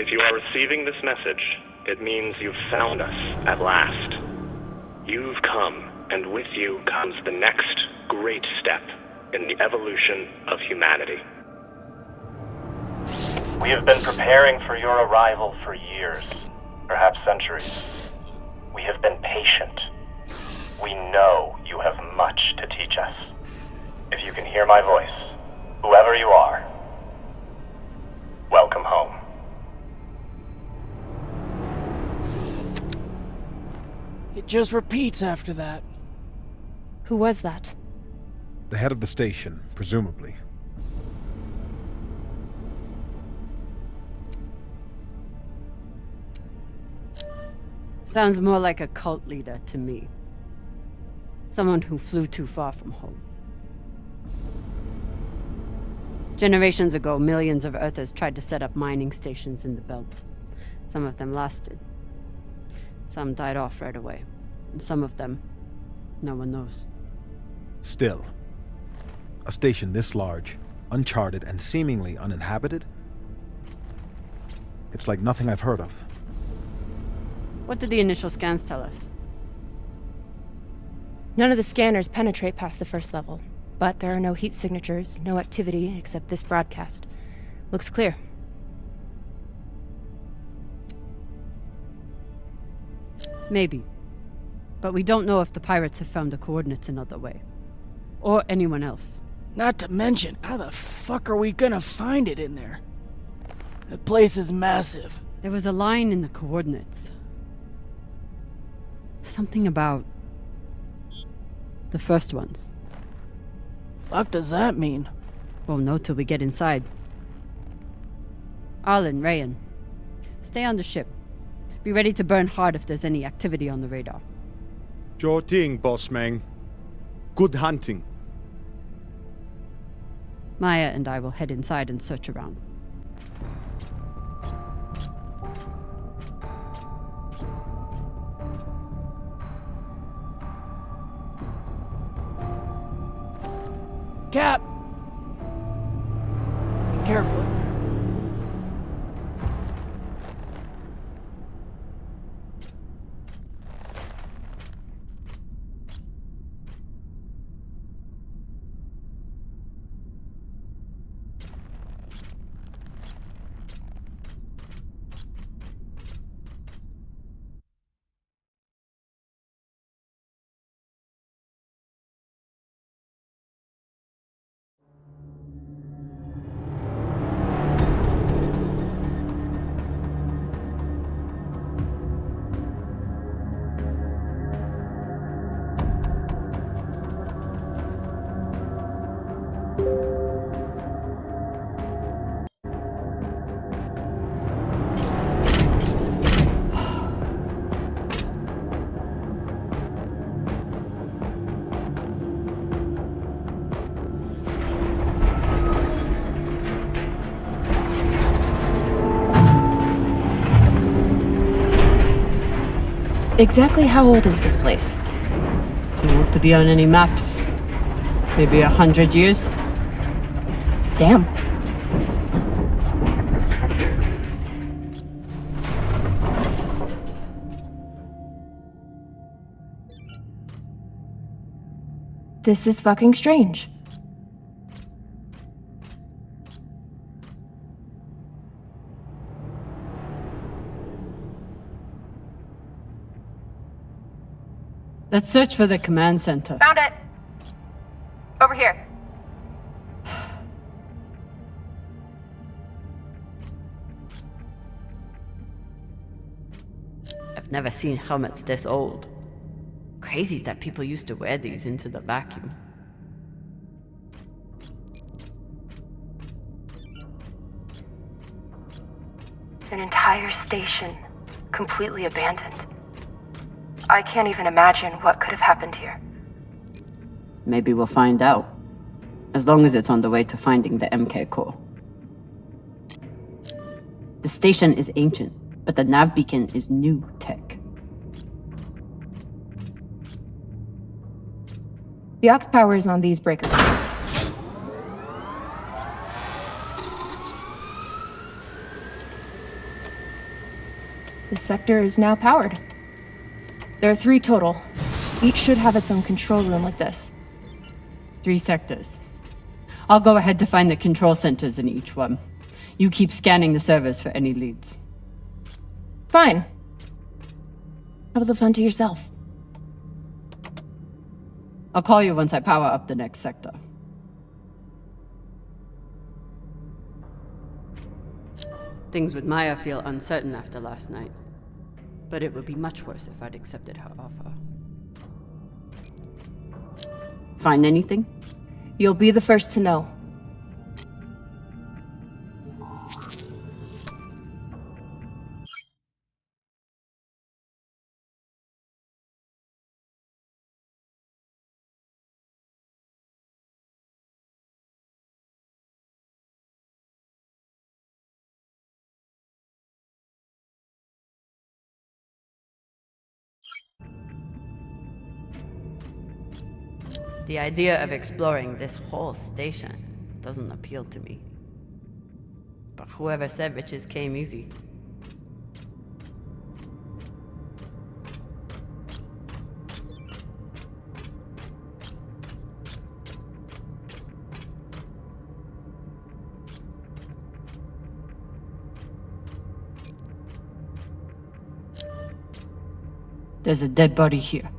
If you are receiving this message, it means you've found us at last. You've come, and with you comes the next great step in the evolution of humanity. We have been preparing for your arrival for years, perhaps centuries. We have been patient. We know you have much to teach us. If you can hear my voice, whoever you are, welcome home. It just repeats after that. Who was that? The head of the station, presumably. Sounds more like a cult leader to me. Someone who flew too far from home. Generations ago, millions of Earthers tried to set up mining stations in the belt. Some of them lasted. Some died off right away. And some of them, no one knows. Still, a station this large, uncharted, and seemingly uninhabited? It's like nothing I've heard of. What did the initial scans tell us? None of the scanners penetrate past the first level, but there are no heat signatures, no activity except this broadcast. Looks clear. Maybe. But we don't know if the pirates have found the coordinates another way. Or anyone else. Not to mention, how the fuck are we gonna find it in there? The place is massive. There was a line in the coordinates. Something about the first ones. Fuck does that mean? Won't know till we get inside. Arlen, Rayan, stay on the ship. Be ready to burn hard if there's any activity on the radar. Sure thing, boss man. Good hunting. Maya and I will head inside and search around. Cap! Be careful in there. Exactly how old is this place? Too old to be on any maps. Maybe 100 years? Damn. This is fucking strange. Let's search for the command center. Found it! Over here. I've never seen helmets this old. Crazy that people used to wear these into the vacuum. An entire station, completely abandoned. I can't even imagine what could have happened here. Maybe we'll find out. As long as it's on the way to finding the MK core. The station is ancient, but the nav beacon is new tech. The aux power is on these breaker boxes. This sector is now powered. There are 3 total. Each should have its own control room like this. 3 sectors. I'll go ahead to find the control centers in each one. You keep scanning the servers for any leads. Fine. Have the fun to yourself. I'll call you once I power up the next sector. Things with Maya feel uncertain after last night. But it would be much worse if I'd accepted her offer. Find anything? You'll be the first to know. The idea of exploring this whole station doesn't appeal to me. But whoever said riches came easy. There's a dead body here.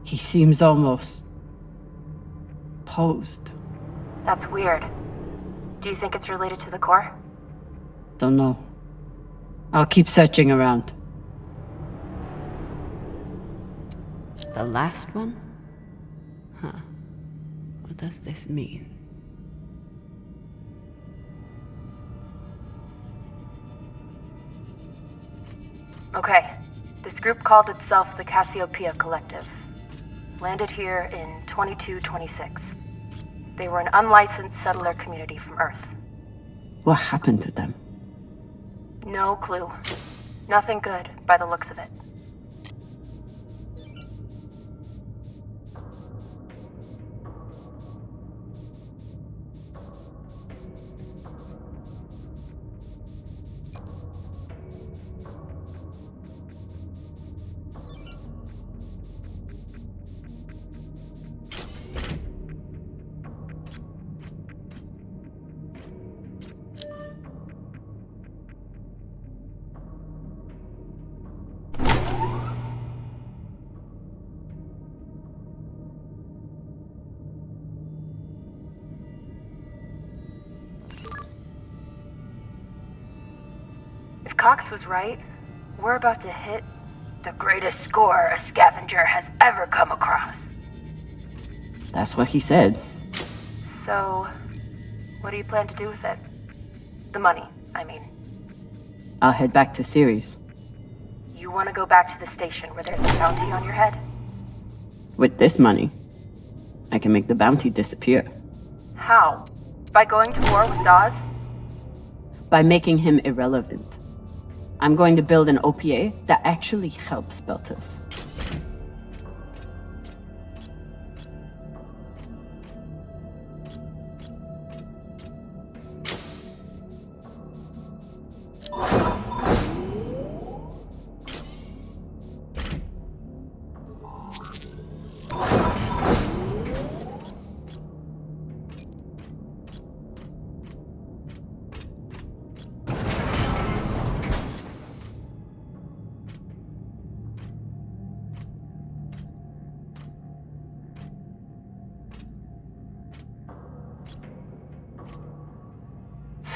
He seems almost posed. That's weird. Do you think it's related to the core? Don't know. I'll keep searching around. The last one? Huh. What does this mean? Okay. This group called itself the Cassiopeia Collective. Landed here in 2226. They were an unlicensed settler community from Earth. What happened to them? No clue. Nothing good, by the looks of it. Cox was right. We're about to hit the greatest score a scavenger has ever come across. That's what he said. So, what do you plan to do with it? The money, I mean. I'll head back to Series. You want to go back to the station where there's a bounty on your head? With this money, I can make the bounty disappear. How? By going to war with Dawes? By making him irrelevant. I'm going to build an OPA that actually helps Belters.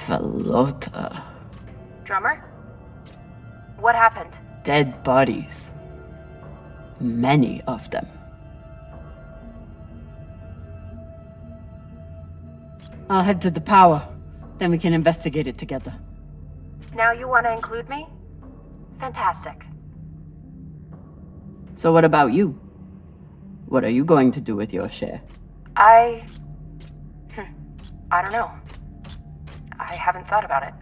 Falota. Drummer? What happened? Dead bodies. Many of them. I'll head to the power. Then we can investigate it together. Now you want to include me? Fantastic. So what about you? What are you going to do with your share? I don't know. I haven't thought about it.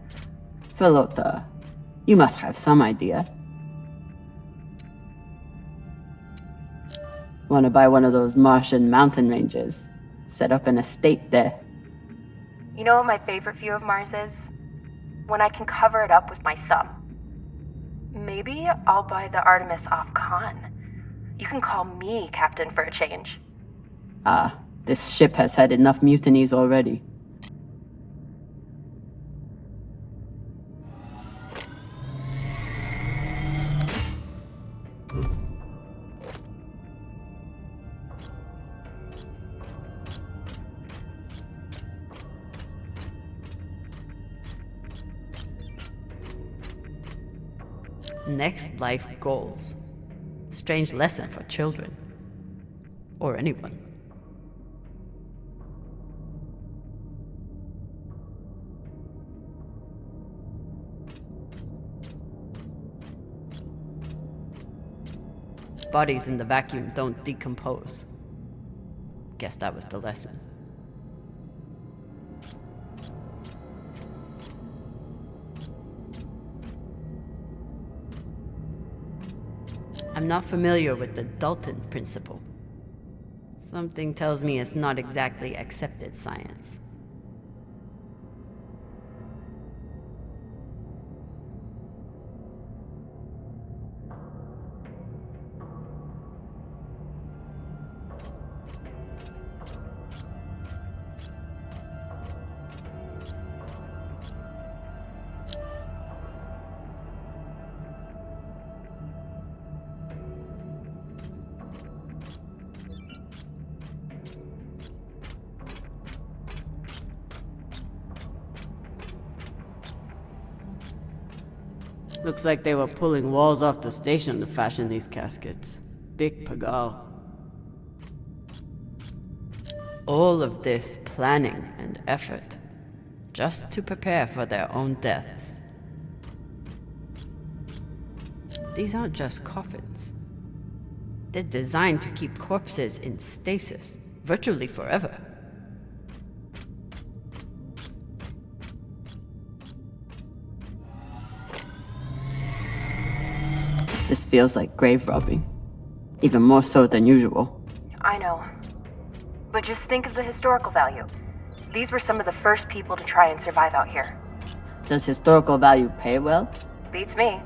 Falota, you must have some idea. Want to buy one of those Martian mountain ranges? Set up an estate there. You know what my favorite view of Mars is? When I can cover it up with my thumb. Maybe I'll buy the Artemis off Khan. You can call me captain for a change. Ah, this ship has had enough mutinies already. Next life goals. Strange lesson for children. Or anyone. Bodies in the vacuum don't decompose. Guess that was the lesson. I'm not familiar with the Dalton principle. Something tells me it's not exactly accepted science. Looks like they were pulling walls off the station to fashion these caskets. Big pagal. All of this planning and effort, just to prepare for their own deaths. These aren't just coffins. They're designed to keep corpses in stasis, virtually forever. This feels like grave robbing. Even more so than usual. I know. But just think of the historical value. These were some of the first people to try and survive out here. Does historical value pay well? Beats me.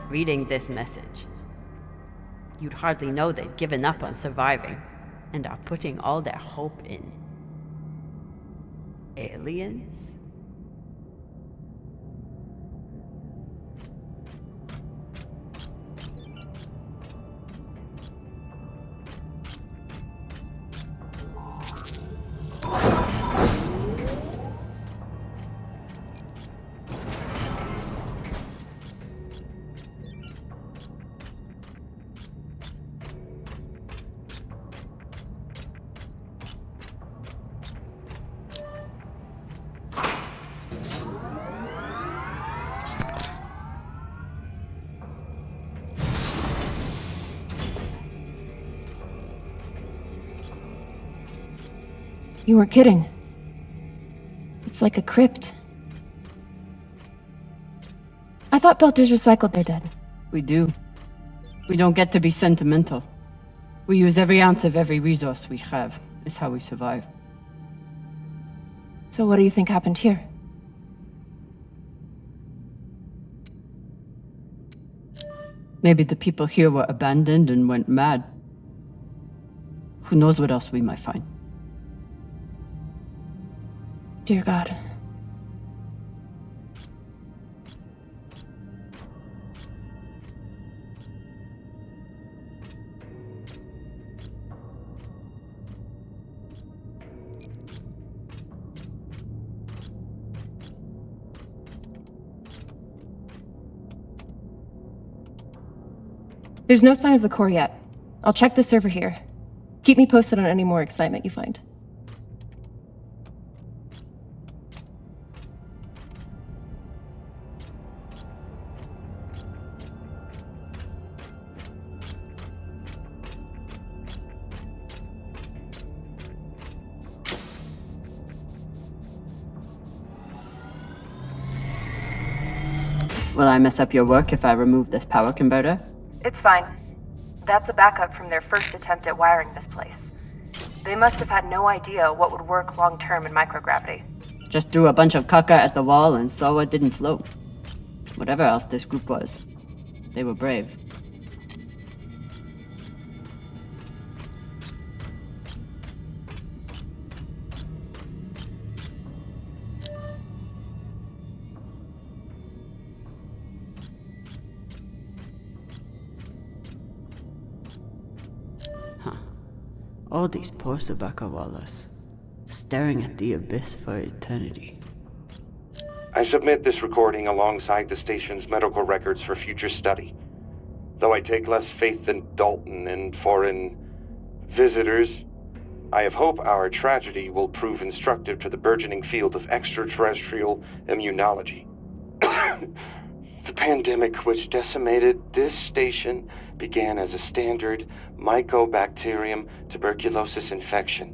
Reading this message, you'd hardly know they've given up on surviving and are putting all their hope in aliens? You weren't kidding. It's like a crypt. I thought Belters recycled their dead. We do. We don't get to be sentimental. We use every ounce of every resource we have. It's how we survive. So what do you think happened here? Maybe the people here were abandoned and went mad. Who knows what else we might find? Dear God. There's no sign of the core yet. I'll check the server here. Keep me posted on any more excitement you find. Will I mess up your work if I remove this power converter? It's fine. That's a backup from their first attempt at wiring this place. They must have had no idea what would work long-term in microgravity. Just threw a bunch of caca at the wall and saw what didn't float. Whatever else this group was, they were brave. All these poor Sabakawalas, staring at the abyss for eternity. I submit this recording alongside the station's medical records for future study. Though I take less faith than Dalton and foreign visitors, I have hope our tragedy will prove instructive to the burgeoning field of extraterrestrial immunology. The pandemic which decimated this station began as a standard Mycobacterium tuberculosis infection.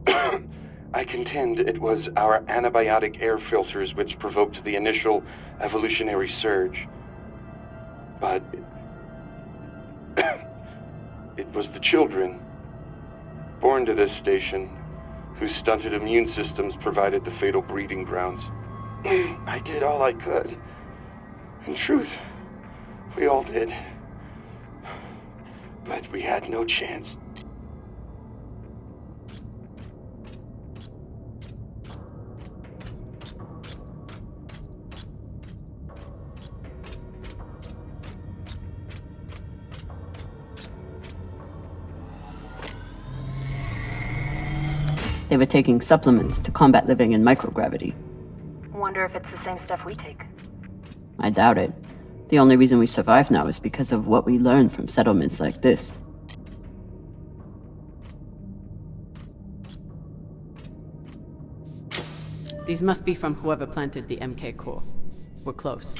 I contend it was our antibiotic air filters which provoked the initial evolutionary surge. But it was the children born to this station whose stunted immune systems provided the fatal breeding grounds. I did all I could. In truth, we all did. But we had no chance. They were taking supplements to combat living in microgravity. Wonder if it's the same stuff we take. I doubt it. The only reason we survive now is because of what we learned from settlements like this. These must be from whoever planted the MK core. We're close.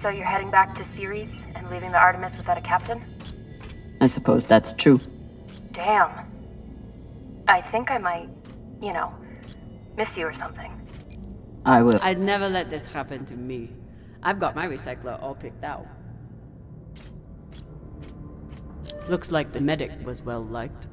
So you're heading back to Ceres and leaving the Artemis without a captain? I suppose that's true. Damn. I think I might, miss you or something. I will. I'd never let this happen to me. I've got my recycler all picked out. Looks like the medic was well liked.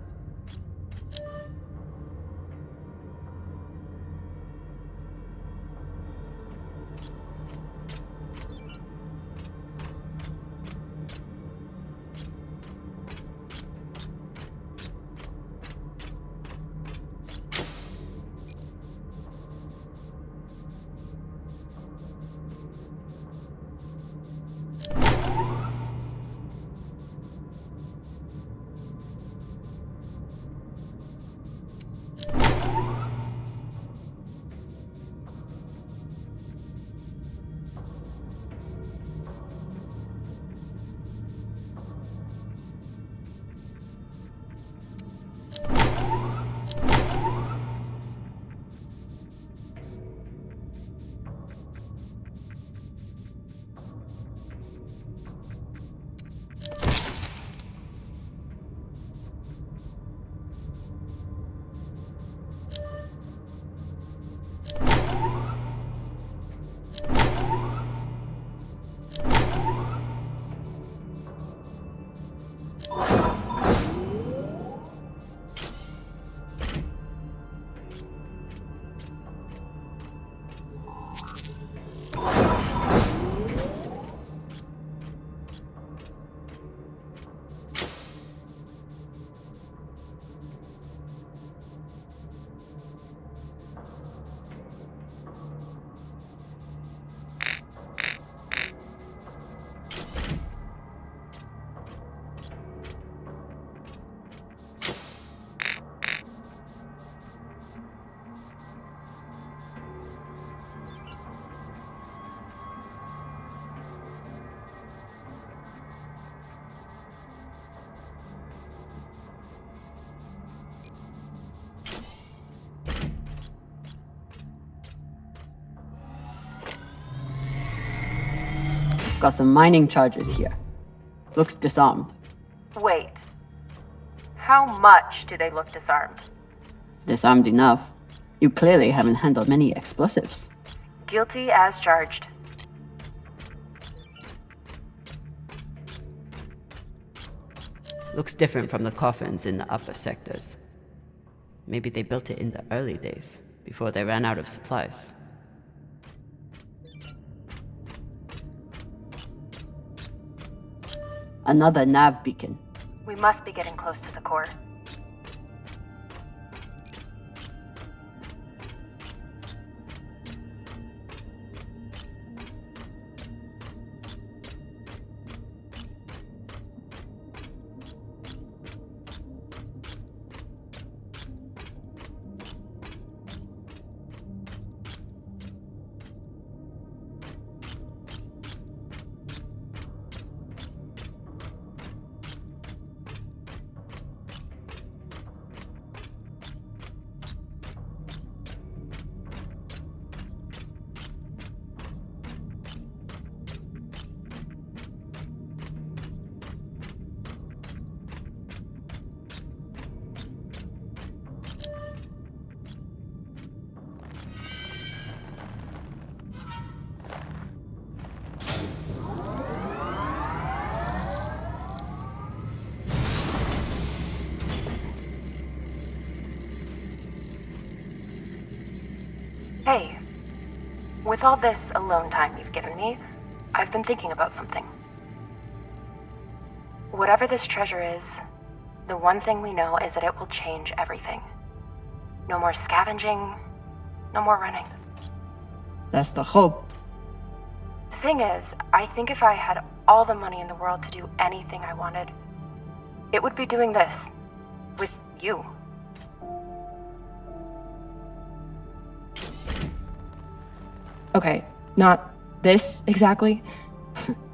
Got some mining charges here. Looks disarmed. Wait, How much do they look disarmed? Disarmed enough. You clearly haven't handled many explosives. Guilty as charged. Looks different from the coffins in the upper sectors. Maybe they built it in the early days, before they ran out of supplies. Another nav beacon. We must be getting close to the core. Hey, with all this alone time you've given me, I've been thinking about something. Whatever this treasure is, the one thing we know is that it will change everything. No more scavenging, no more running. That's the hope. The thing is, I think if I had all the money in the world to do anything I wanted, it would be doing this. With you. Okay, not this exactly,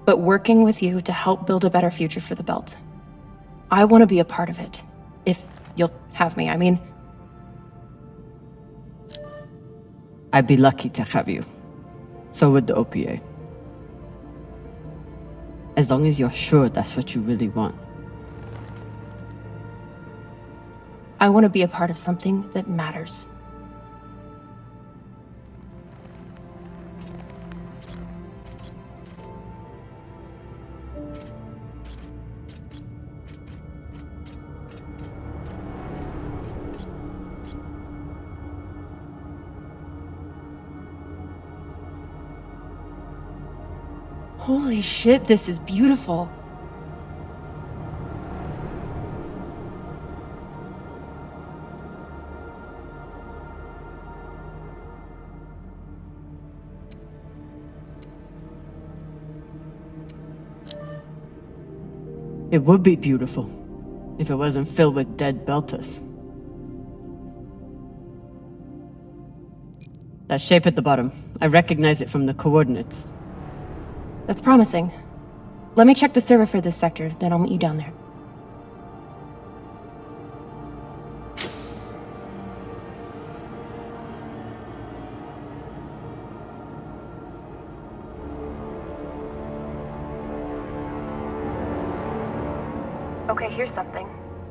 but working with you to help build a better future for the belt. I want to be a part of it, if you'll have me. I mean, I'd be lucky to have you. So would the OPA. As long as you're sure that's what you really want. I want to be a part of something that matters. Holy shit, this is beautiful. It would be beautiful if it wasn't filled with dead belters. That shape at the bottom, I recognize it from the coordinates. That's promising. Let me check the server for this sector, then I'll meet you down there. Okay, here's something.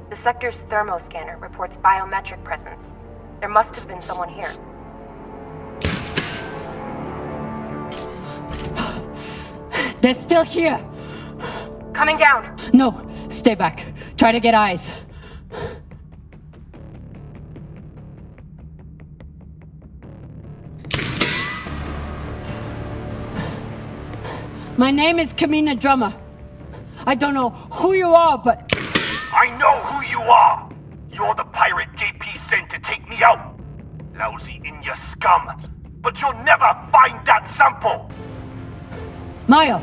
The sector's thermoscanner reports biometric presence. There must have been someone here. They're still here! Coming down! No, stay back. Try to get eyes. My name is Kamina Drammer. I don't know who you are, but... I know who you are! You're the pirate JP sent to take me out! Lousy in your scum! But you'll never find that sample! Maya!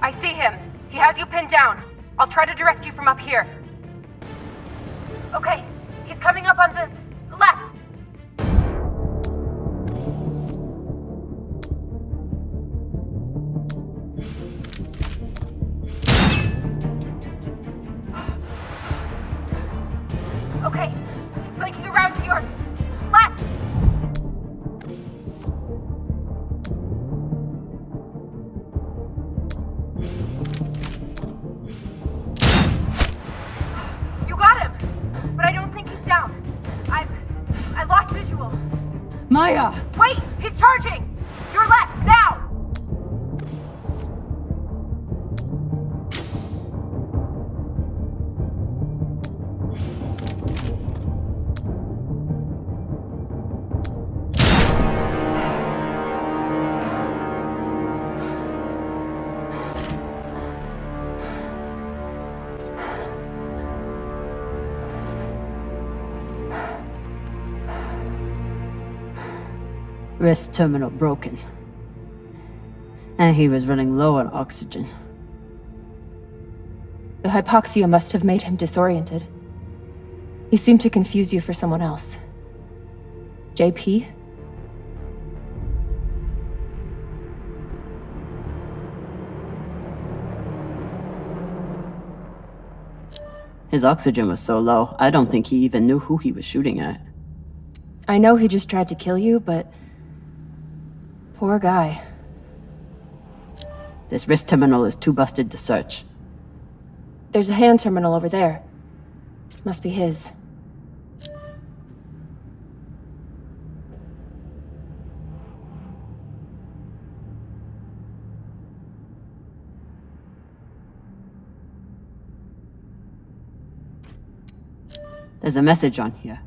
I see him. He has you pinned down. I'll try to direct you from up here. Okay, he's coming up on the left. Okay, he's flanking around to your left. You got him! Maya! Wait! He's charging! Your left, now! Wrist terminal broken. And he was running low on oxygen. The hypoxia must have made him disoriented. He seemed to confuse you for someone else. JP? His oxygen was so low, I don't think he even knew who he was shooting at. I know he just tried to kill you, but... poor guy. This wrist terminal is too busted to search. There's a hand terminal over there. Must be his. There's a message on here.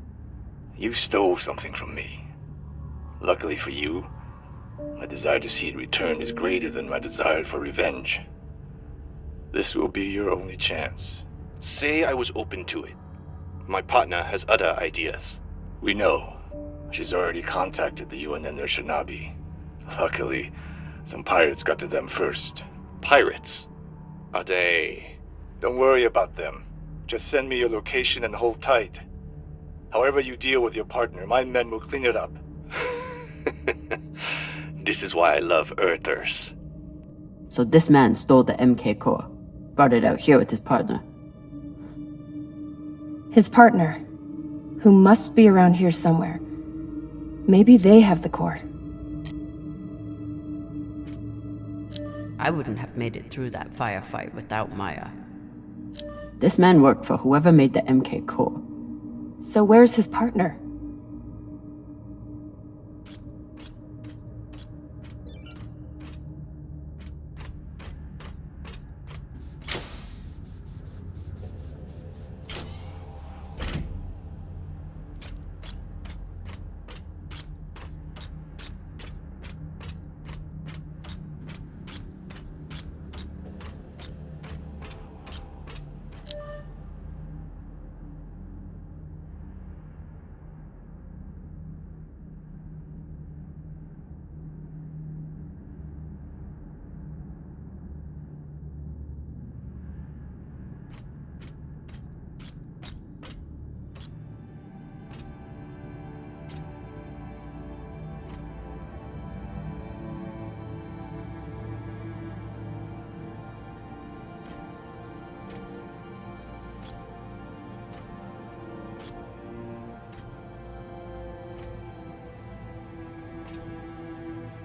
You stole something from me. Luckily for you, my desire to see it returned is greater than my desire for revenge. This will be your only chance. Say I was open to it. My partner has other ideas. We know. She's already contacted the UN and their shinabi. Luckily, some pirates got to them first. Pirates? Are they? Don't worry about them. Just send me your location and hold tight. However you deal with your partner, my men will clean it up. This is why I love Earthers. So this man stole the MK core, brought it out here with his partner. His partner, who must be around here somewhere. Maybe they have the core. I wouldn't have made it through that firefight without Maya. This man worked for whoever made the MK core. So where's his partner?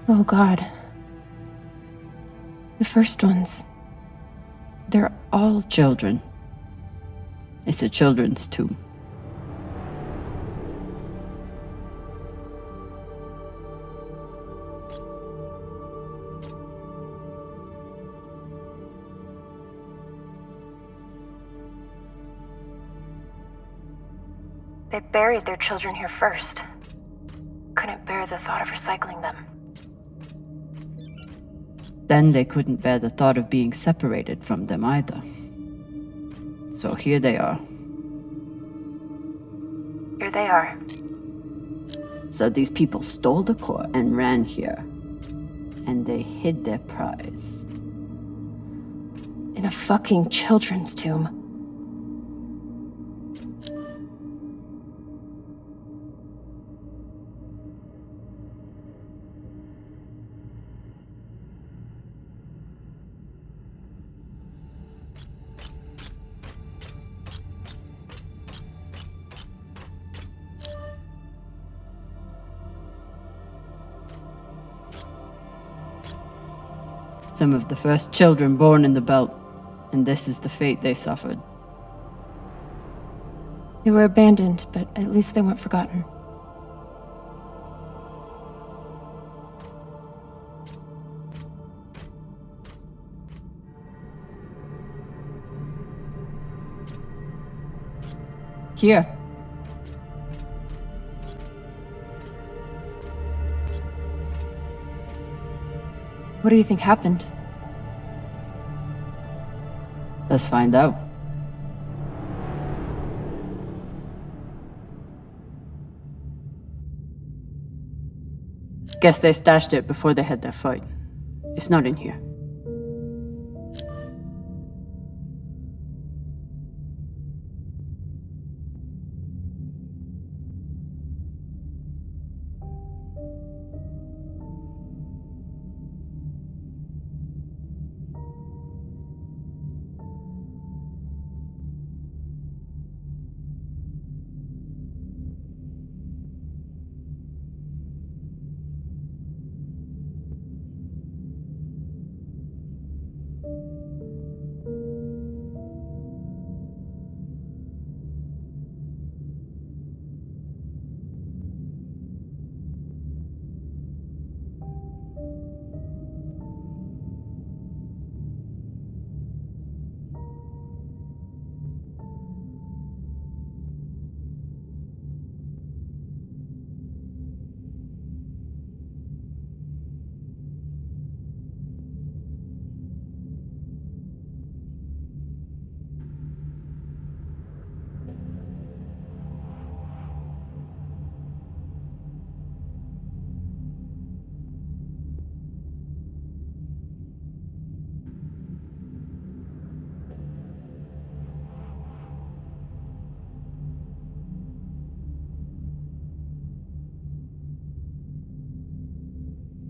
Oh God. The first ones. They're all children. It's a children's tomb. They buried their children here first. Couldn't bear the thought of recycling them. Then they couldn't bear the thought of being separated from them either. So here they are. Here they are. So these people stole the core and ran here. And they hid their prize. In a fucking children's tomb. Some of the first children born in the belt, and this is the fate they suffered. They were abandoned, but at least they weren't forgotten. Here. What do you think happened? Let's find out. Guess they stashed it before they had their fight. It's not in here.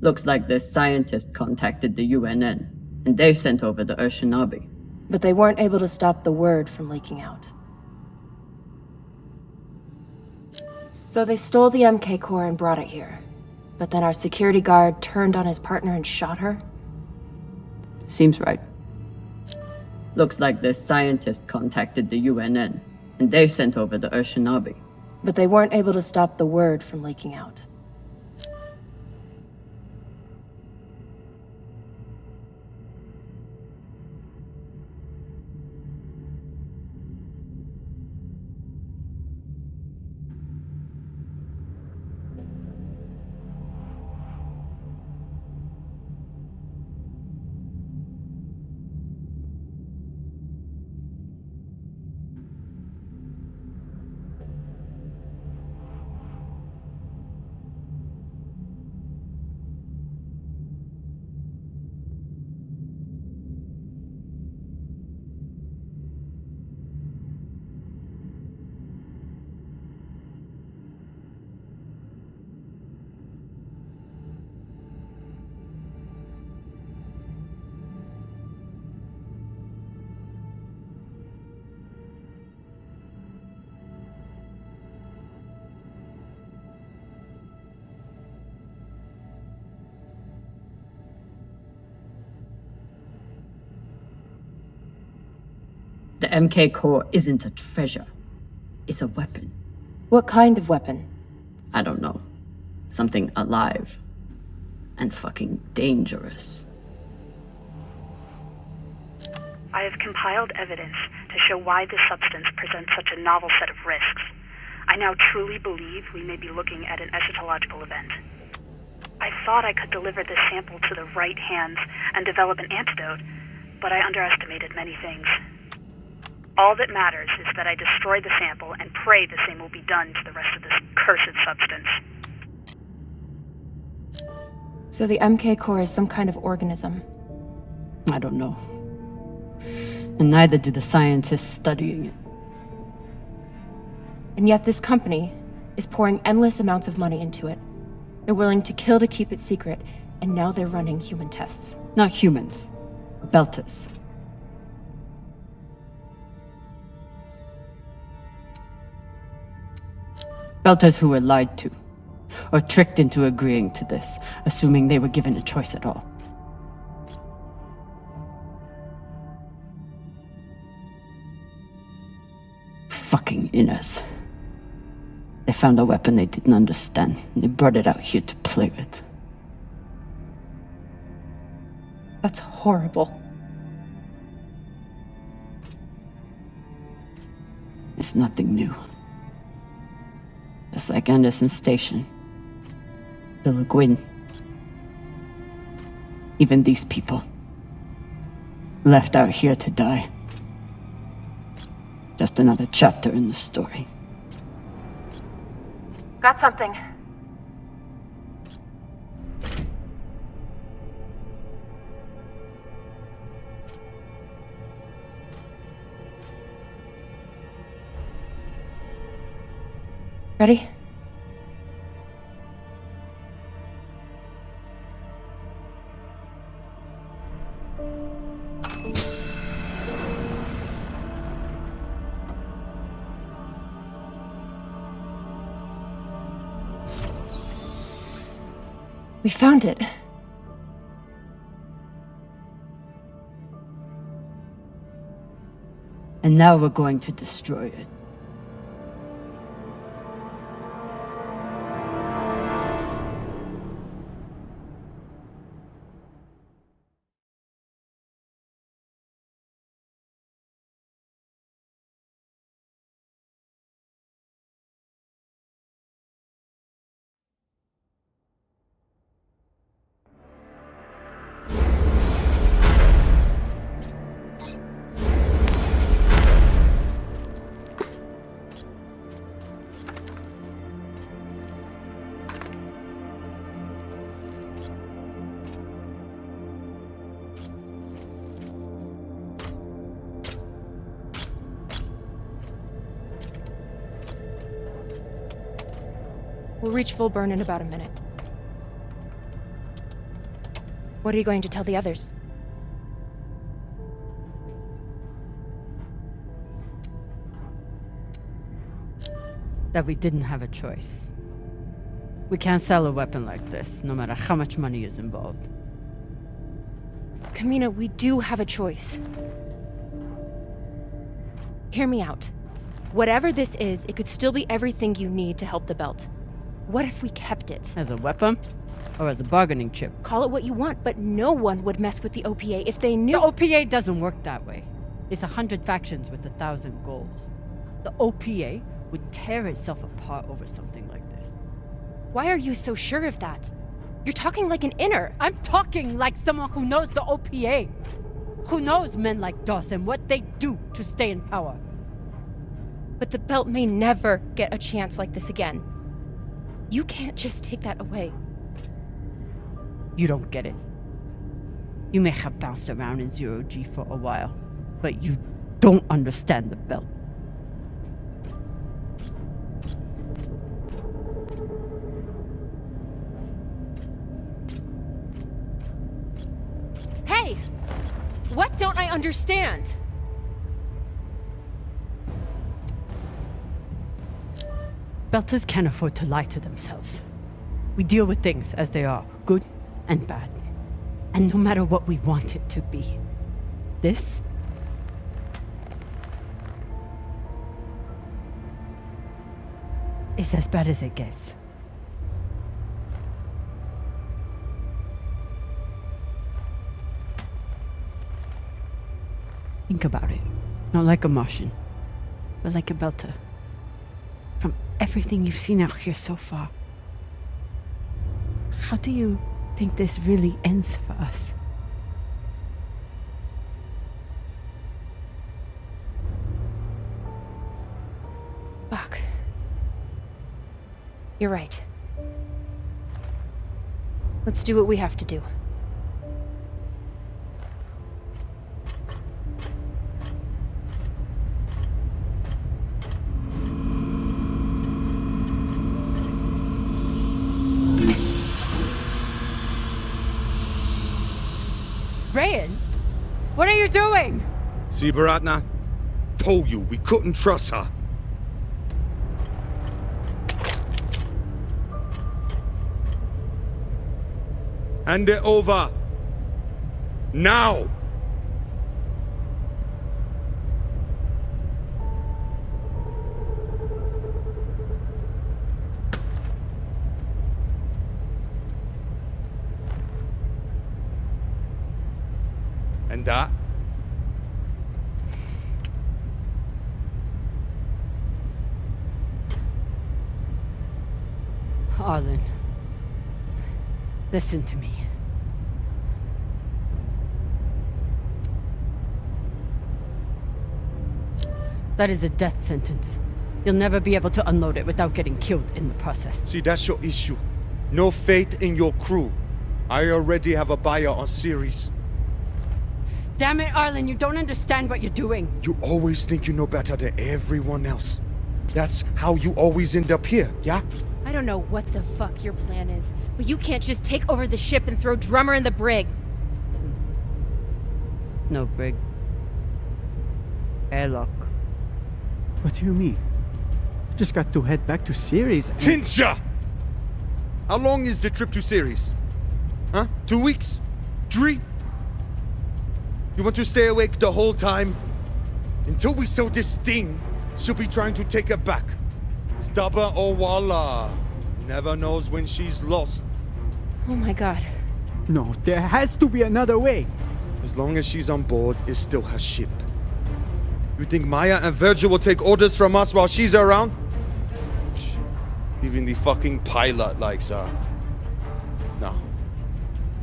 Looks like this scientist contacted the UNN, and they sent over the Shinobi. But they weren't able to stop the word from leaking out. So they stole the MK core and brought it here. But then our security guard turned on his partner and shot her? Seems right. Looks like this scientist contacted the UNN, and they sent over the Shinobi. But they weren't able to stop the word from leaking out. The MK core isn't a treasure. It's a weapon. What kind of weapon? I don't know. Something alive. And fucking dangerous. I have compiled evidence to show why this substance presents such a novel set of risks. I now truly believe we may be looking at an eschatological event. I thought I could deliver this sample to the right hands and develop an antidote, but I underestimated many things. All that matters is that I destroy the sample and pray the same will be done to the rest of this cursed substance. So the MK core is some kind of organism? I don't know. And neither do the scientists studying it. And yet this company is pouring endless amounts of money into it. They're willing to kill to keep it secret, and now they're running human tests. Not humans. Belters. Belters who were lied to, or tricked into agreeing to this, assuming they were given a choice at all. Fucking inners. They found a weapon they didn't understand, and they brought it out here to play with. That's horrible. It's nothing new. Just like Anderson Station. The Laguin. Even these people. Left out here to die. Just another chapter in the story. Got something. Ready? We found it. And now we're going to destroy it. We'll reach full burn in about a minute. What are you going to tell the others? That we didn't have a choice. We can't sell a weapon like this, no matter how much money is involved. Kamina, we do have a choice. Hear me out. Whatever this is, it could still be everything you need to help the belt. What if we kept it? As a weapon? Or as a bargaining chip? Call it what you want, but no one would mess with the OPA if they knew— The OPA doesn't work that way. It's 100 factions with 1,000 goals. The OPA would tear itself apart over something like this. Why are you so sure of that? You're talking like an inner. I'm talking like someone who knows the OPA. Who knows men like Doss and what they do to stay in power. But the belt may never get a chance like this again. You can't just take that away. You don't get it. You may have bounced around in 0G for a while, but you don't understand the belt. Hey! What don't I understand? Belters can't afford to lie to themselves. We deal with things as they are, good and bad. And no matter what we want it to be, this is as bad as it gets. Think about it. Not like a Martian, but like a Belter. From everything you've seen out here so far, how do you think this really ends for us? Fuck. You're right. Let's do what we have to do. Rayan, what are you doing? See, Baratna? Told you we couldn't trust her. Hand it over. Now! And that? Arlen, listen to me. That is a death sentence. You'll never be able to unload it without getting killed in the process. See, that's your issue. No faith in your crew. I already have a buyer on Series. Damn it, Arlen, you don't understand what you're doing. You always think you know better than everyone else. That's how you always end up here, yeah? I don't know what the fuck your plan is, but you can't just take over the ship and throw Drummer in the brig. No brig. Airlock. What do you mean? Just got to head back to Series and... Tinsha! How long is the trip to Series? Huh? 2 weeks? 3? You want to stay awake the whole time? Until we sell this thing, she'll be trying to take it back. Stubborn or voila. Never knows when she's lost. Oh my god. No, there has to be another way. As long as she's on board, it's still her ship. You think Maya and Virgil will take orders from us while she's around? Even the fucking pilot likes her. No.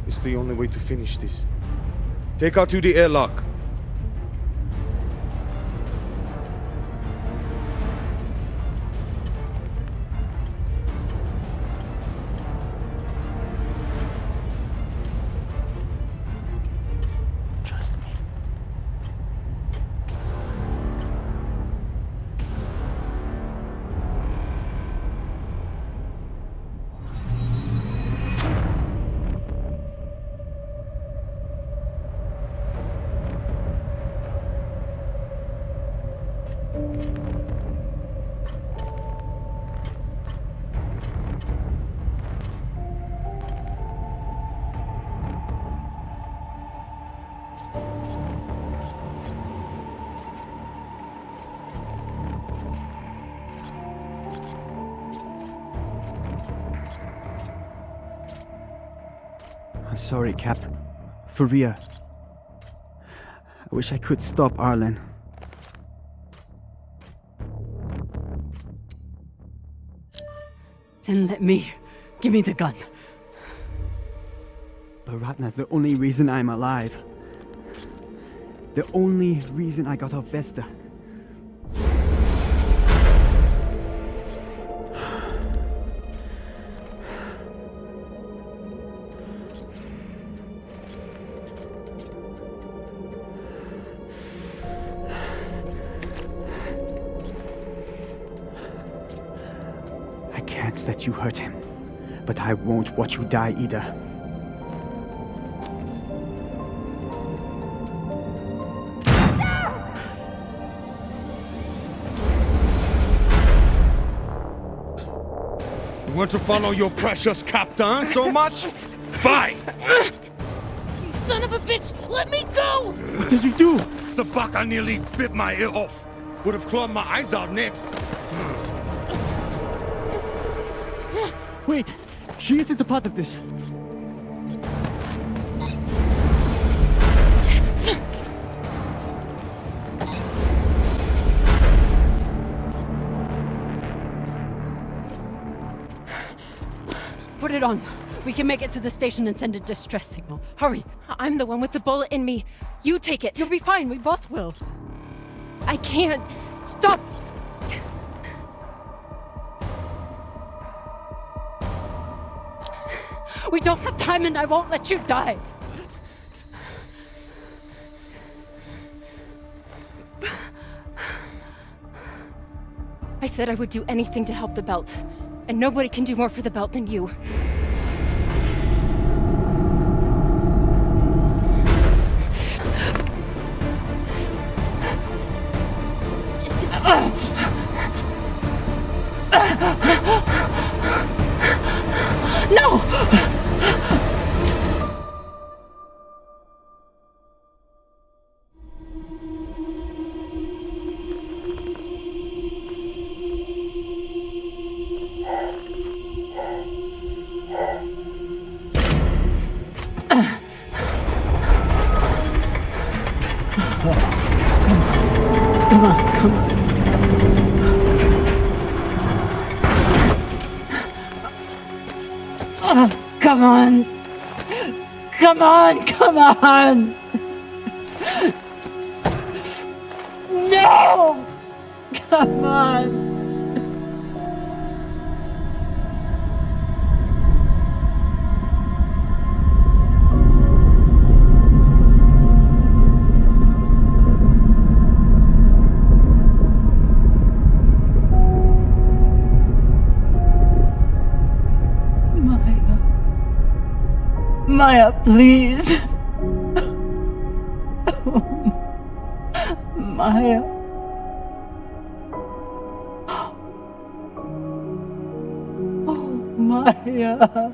It's the only way to finish this. Take her to the airlock. Trust me. I'm sorry, Cap. For real. I wish I could stop Arlen. Then let me. Give me the gun. But Ratna's the only reason I'm alive. The only reason I got off Vesta. I can't let you hurt him, but I won't watch you die either. You want to follow your precious captain so much? Fine! You son of a bitch! Let me go! What did you do? Sabaka nearly bit my ear off. Would have clawed my eyes out next. Wait, she isn't a part of this. Put it on. We can make it to the station and send a distress signal. Hurry. I'm the one with the bullet in me. You take it. You'll be fine. We both will. I can't. Stop! We don't have time and I won't let you die. I said I would do anything to help the belt. And nobody can do more for the belt than you. No! Come on. Come on! Come on! Come on! No! Come on! Maya, please. Maya. Oh, Maya.